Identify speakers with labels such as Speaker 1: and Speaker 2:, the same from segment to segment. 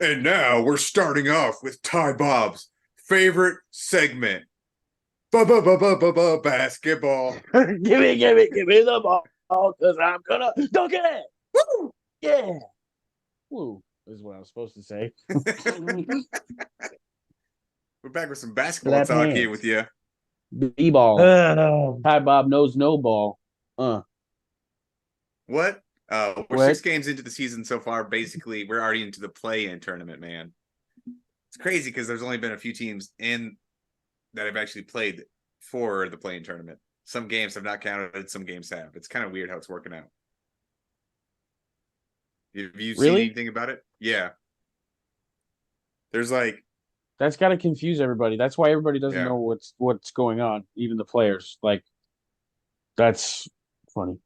Speaker 1: And now we're starting off with Tybob's favorite segment. Basketball.
Speaker 2: Give me the ball, because I'm gonna dunk it. Woo! Yeah. Woo is what I was supposed to say.
Speaker 1: We're back with some basketball
Speaker 2: Clap
Speaker 1: talk here with
Speaker 2: hands.
Speaker 1: you.
Speaker 2: B-ball. Tybob knows no ball.
Speaker 1: What? We're
Speaker 2: What?
Speaker 1: 6 games into the season so far. Basically, we're already into the play-in tournament, man. It's crazy because there's only been a few teams in that have actually played for the play-in tournament. Some games have not counted, some games have. It's kind of weird how it's working out. Have you seen
Speaker 2: Really?
Speaker 1: anything about it? Yeah. There's like,
Speaker 2: That's got to confuse everybody. That's why everybody doesn't
Speaker 1: yeah.
Speaker 2: know what's going on, even the players. Like, that's funny.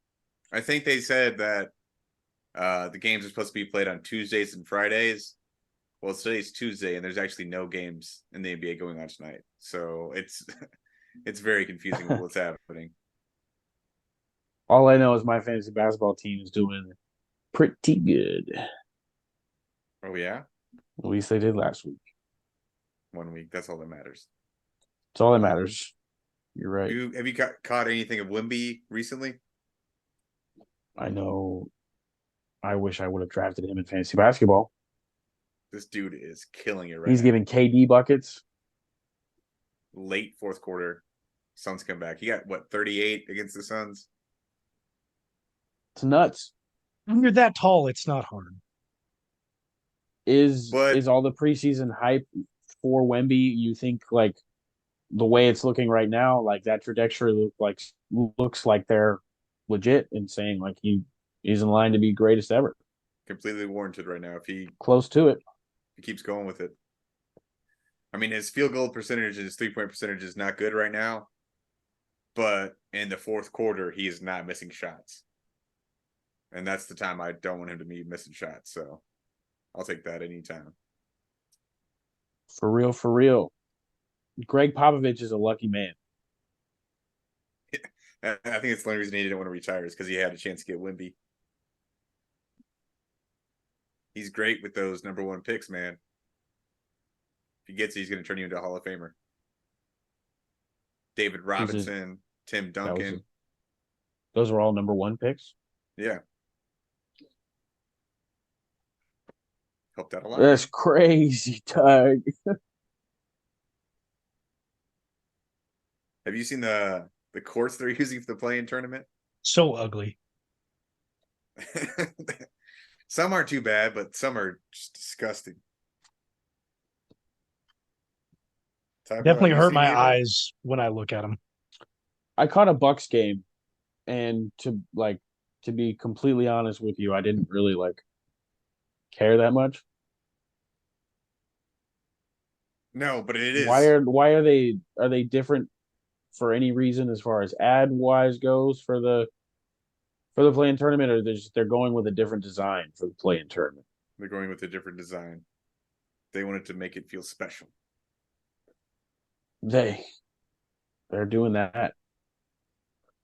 Speaker 1: I think they said that the games are supposed to be played on Tuesdays and Fridays. Well, today's Tuesday, and there's actually no games in the NBA going on tonight. So it's it's very confusing with what's happening.
Speaker 2: All I know is my fantasy basketball team is doing pretty good.
Speaker 1: Oh yeah,
Speaker 2: At least they did last week.
Speaker 1: 1 week. That's all that matters.
Speaker 2: That's all that matters. You're right.
Speaker 1: Have you caught anything of Wimby recently?
Speaker 2: I know. I wish I would have drafted him in fantasy basketball.
Speaker 1: This dude is killing it right
Speaker 2: He's
Speaker 1: now.
Speaker 2: giving KD buckets.
Speaker 1: Late fourth quarter, Suns come back. He got what 38 against the Suns.
Speaker 2: It's nuts.
Speaker 3: When you're that tall, it's not hard.
Speaker 1: But
Speaker 2: Is all the preseason hype for Wemby? You think like the way it's looking right now, like that trajectory looks like they're legit and saying like he's in line to be greatest ever.
Speaker 1: completely warranted right now if
Speaker 2: Close to it.
Speaker 1: he keeps going with it. I mean, his field goal percentage, his 3-point percentage is not good right now. But in the fourth quarter, he is not missing shots. And that's the time I don't want him to be missing shots. So I'll take that anytime.
Speaker 2: For real, for real. Greg Popovich is a lucky man.
Speaker 1: I think it's the only reason he didn't want to retire is because he had a chance to get Wimby. He's great with those #1 picks, man. If he gets it, he's going to turn you into a Hall of Famer. David Robinson, Tim Duncan.
Speaker 2: Those were all #1 picks.
Speaker 1: Yeah. Helped out a lot.
Speaker 2: That's crazy, Doug.
Speaker 1: Have you seen the courts they're using for the play-in tournament?
Speaker 3: So ugly.
Speaker 1: Some aren't too bad, but some are just disgusting.
Speaker 3: Definitely hurt my eyes when I look at them.
Speaker 2: I caught a Bucks game, and to be completely honest with you, I didn't really care that much.
Speaker 1: No, but it is.
Speaker 2: Why are they different for any reason as far as ad wise goes for the play-in tournament, or they're going with a different design for the play-in tournament?
Speaker 1: They're going with a different design. They wanted to make it feel special.
Speaker 2: They're doing that.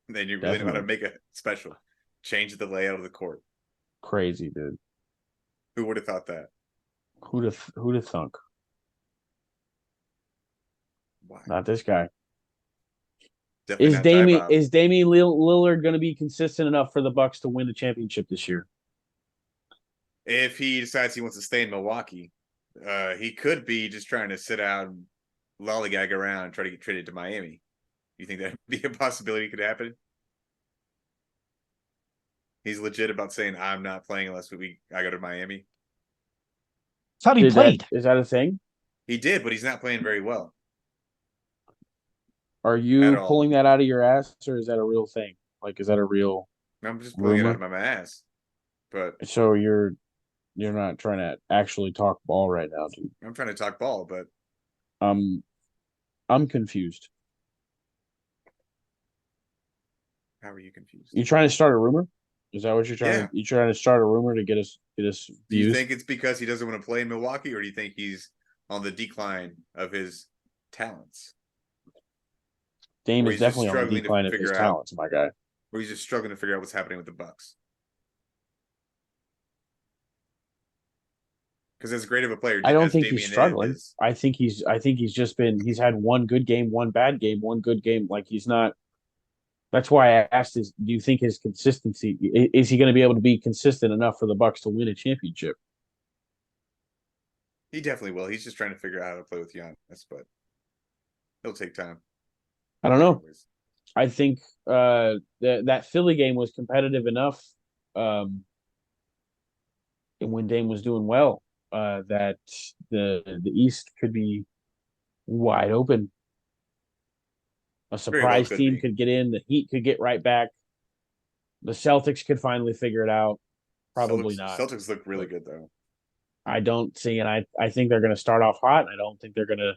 Speaker 1: They really know how to make it special. Change the layout of the court.
Speaker 2: Crazy, dude.
Speaker 1: Who would have thought that?
Speaker 2: Who'd have thunk?
Speaker 1: Why?
Speaker 2: Not this guy.
Speaker 1: Definitely
Speaker 2: Is Damian Lillard going to be consistent enough for the Bucks to win the championship this year?
Speaker 1: If he decides he wants to stay in Milwaukee, he could be just trying to sit out and lollygag around and try to get traded to Miami. You think that'd be a possibility could happen? He's legit about saying, I'm not playing unless I go to Miami.
Speaker 3: That's how he played.
Speaker 2: Is that a thing?
Speaker 1: He did, but he's not playing very well.
Speaker 2: Are you pulling that out of your ass, or is that a real thing? Like, is that a real
Speaker 1: I'm just pulling it out of my ass. But
Speaker 2: so you're not trying to actually talk ball right now, dude.
Speaker 1: I'm trying to talk ball, but
Speaker 2: I'm confused.
Speaker 1: How are you confused?
Speaker 2: You trying to start a rumor? Is that what you're trying to? You trying to start a rumor to get us views?
Speaker 1: Do you think it's because he doesn't want to play in Milwaukee, or do you think he's on the decline of his talents?
Speaker 2: Dame is definitely on the decline of his talents, my guy.
Speaker 1: Or he's just struggling to figure out what's happening with the Bucks. Because as great of a player
Speaker 2: I don't
Speaker 1: as
Speaker 2: think he's
Speaker 1: Damian
Speaker 2: struggling.
Speaker 1: is,
Speaker 2: I think he's had one good game, one bad game, one good game. Like he's not. That's why I asked: do you think his consistency is he going to be able to be consistent enough for the Bucks to win a championship?
Speaker 1: he definitely will. He's just trying to figure out how to play with Giannis, but it'll take time.
Speaker 2: I don't know.
Speaker 1: Anyways.
Speaker 2: I think that Philly game was competitive enough, and when Dame was doing well, that the East could be wide open. A
Speaker 1: Very well
Speaker 2: surprise
Speaker 1: could
Speaker 2: team
Speaker 1: be.
Speaker 2: could get in. The Heat could get right back. The Celtics could finally figure it out. Probably not.
Speaker 1: Celtics look really good though.
Speaker 2: I don't see, and I think they're going to start off hot. I don't think they're going to.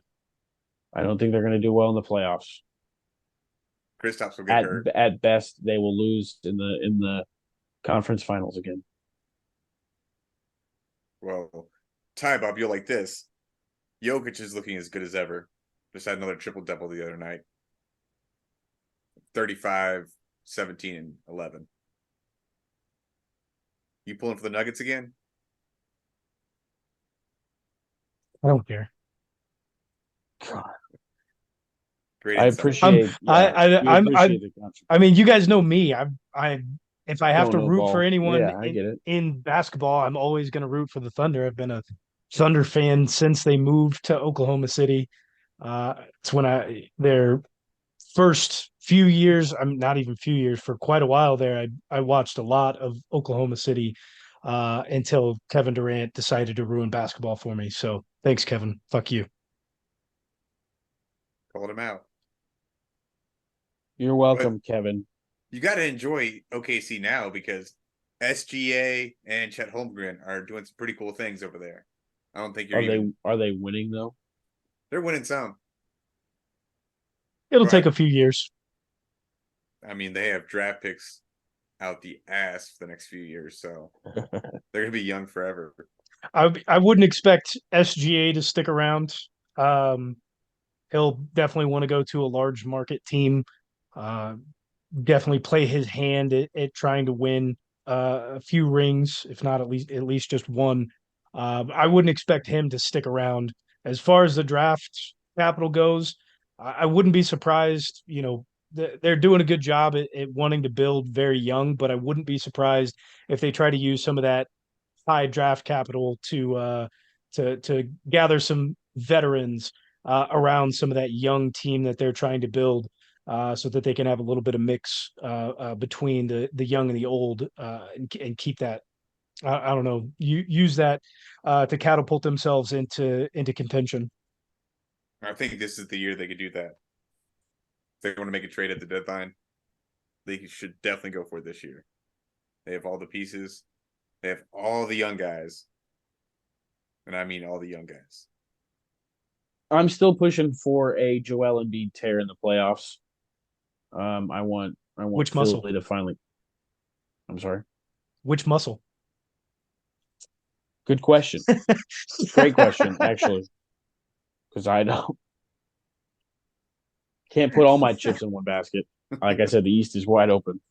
Speaker 2: I don't think they're going to do well in the playoffs.
Speaker 1: Kristaps will get hurt.
Speaker 2: At best, they will lose in the conference finals again.
Speaker 1: Well, Tybob, you'll like this. Jokic is looking as good as ever. Just had another triple double the other night. 35, 17, and 11. You pulling for the Nuggets again?
Speaker 3: I don't care.
Speaker 2: God.
Speaker 1: Great
Speaker 2: I
Speaker 1: insight.
Speaker 2: appreciate.
Speaker 3: I mean, you guys know me. If I have
Speaker 2: Don't
Speaker 3: to
Speaker 2: know
Speaker 3: root
Speaker 2: ball.
Speaker 3: for anyone
Speaker 2: Yeah, I get it.
Speaker 3: in basketball, I'm always going to root for the Thunder. I've been a Thunder fan since they moved to Oklahoma City. It's when their first few years, I'm not even few years, for quite a while there, I watched a lot of Oklahoma City until Kevin Durant decided to ruin basketball for me. So thanks, Kevin. Fuck you.
Speaker 1: Called him out.
Speaker 2: You're welcome, Kevin.
Speaker 1: You got to enjoy OKC now because SGA and Chet Holmgren are doing some pretty cool things over there. I don't think
Speaker 2: are they winning though?
Speaker 1: They're winning some.
Speaker 3: It'll take a few years.
Speaker 1: I mean, they have draft picks out the ass for the next few years, so they're gonna be young forever.
Speaker 3: I wouldn't expect SGA to stick around. He'll definitely want to go to a large market team. Definitely play his hand at trying to win a few rings, if not at least just one. I wouldn't expect him to stick around. As far as the draft capital goes, I wouldn't be surprised. You know, they're doing a good job at wanting to build very young, but I wouldn't be surprised if they try to use some of that high draft capital to gather some veterans around some of that young team that they're trying to build, so that they can have a little bit of mix between the young and the old, and keep that. I don't know. Use that to catapult themselves into contention.
Speaker 1: I think this is the year they could do that. If they want to make a trade at the deadline, they should definitely go for it this year. They have all the pieces. They have all the young guys. And I mean all the young guys.
Speaker 2: I'm still pushing for a Joel Embiid tear in the playoffs. I want
Speaker 3: Which
Speaker 2: Philly
Speaker 3: muscle?
Speaker 2: to finally. I'm sorry.
Speaker 3: Which muscle?
Speaker 2: Good question. Great question, actually. Because I can't put all my chips in one basket. Like I said, the East is wide open.